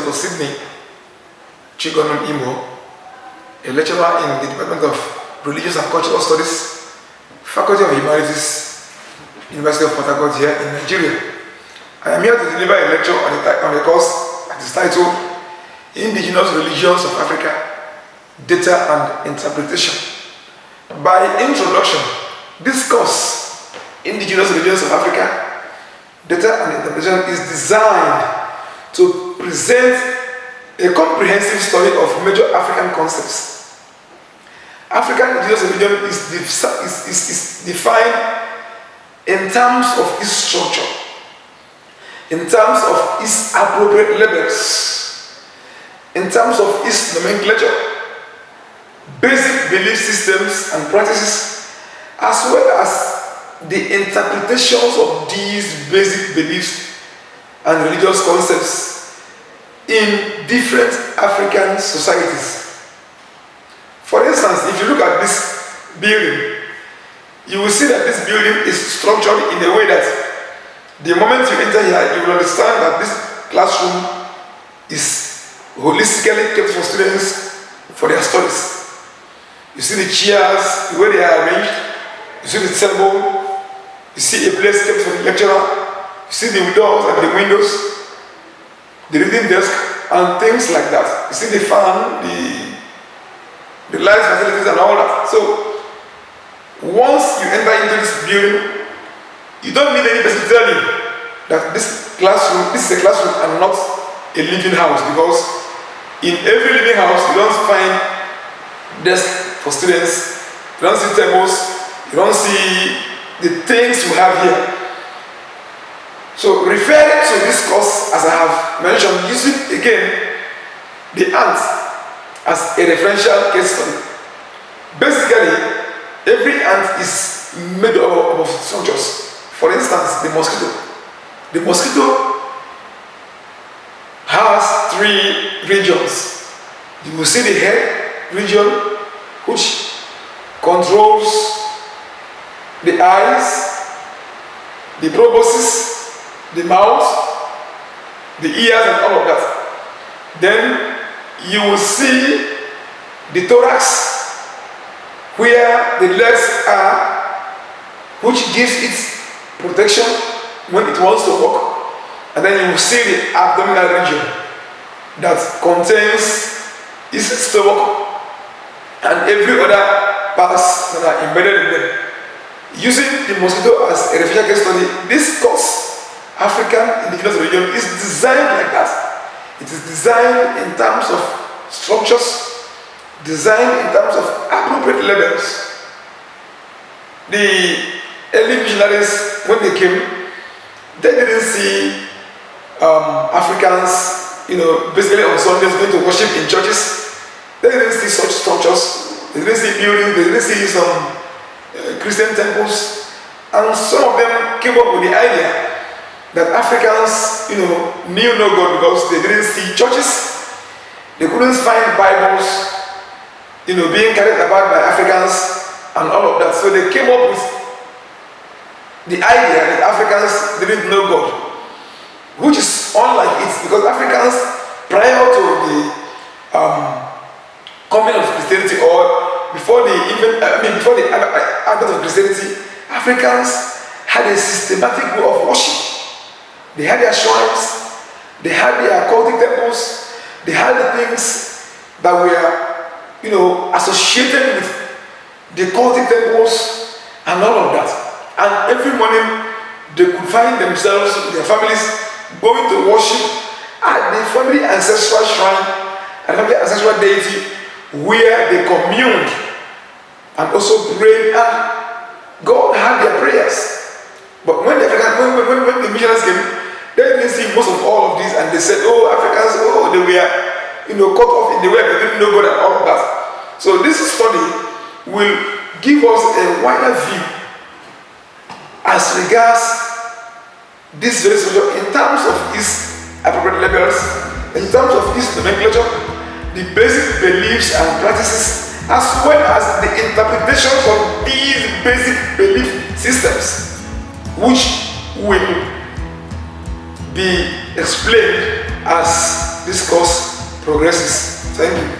Dr. Sydney Chigonum Imoh, a lecturer in the Department of Religious and Cultural Studies, Faculty of Humanities, University of Port Harcourt here in Nigeria. I am here to deliver a lecture on the course that is titled Indigenous Religions of Africa, Data and Interpretation. By introduction, this course, Indigenous Religions of Africa, Data and Interpretation, is designed to present a comprehensive study of major African concepts. African indigenous religion is defined in terms of its structure, in terms of its appropriate labels, in terms of its nomenclature, basic belief systems and practices, as well as the interpretations of these basic beliefs and religious concepts in different African societies. For instance, if you look at this building, you will see that this building is structured in a way that the moment you enter here, you will understand that this classroom is holistically kept for students for their studies. You see the chairs, the way they are arranged, you see the table, you see a place kept for the lecturer, you see the doors and the windows, the reading desk, and things like that. You see the fan, the light facilities and all that. So, once you enter into this building, you don't need any person to tell you that this is a classroom and not a living house, because in every living house, you don't find desks for students, you don't see tables, you don't see the things you have here. So, referring to this course, as I have mentioned, using again the ant as a referential case study. Basically, every ant is made up of structures. For instance, the mosquito. The mosquito has 3 regions. You will see the head region, which controls the eyes, the proboscis, the mouth, the ears, and all of that. Then you will see the thorax, where the legs are, which gives it protection when it wants to walk. And then you will see the abdominal region that contains its stomach and every other parts that are embedded in them. Using the mosquito as a referential case study, this course, African indigenous religion, is designed like that. It is designed in terms of structures, designed in terms of appropriate labels. The early missionaries, when they came, they didn't see Africans, basically on Sundays going to worship in churches. They didn't see such structures. They didn't see buildings. They didn't see some Christian temples. And some of them came up with the idea that Africans, knew no God because they didn't see churches. They couldn't find Bibles, being carried about by Africans and all of that. So they came up with the idea that Africans didn't know God, which is unlike it, because Africans, prior to the coming of Christianity, or before the advent of Christianity, Africans had a systematic way of worship. They had their shrines, they had their cultic temples, they had the things that were, associated with the cultic temples and all of that. And every morning they could find themselves with their families going to worship at the family ancestral shrine, and family ancestral deity, where they communed and also prayed, and God had their prayers. But when the missionaries came, they didn't see most of all of this, and they said, Africans, they were cut off in the way, they didn't know God and all of that. So this study will give us a wider view as regards this very subject in terms of its appropriate labels, in terms of its nomenclature, the basic beliefs and practices, as well as the interpretations of these basic belief systems, which will be explained as this course progresses. Thank you.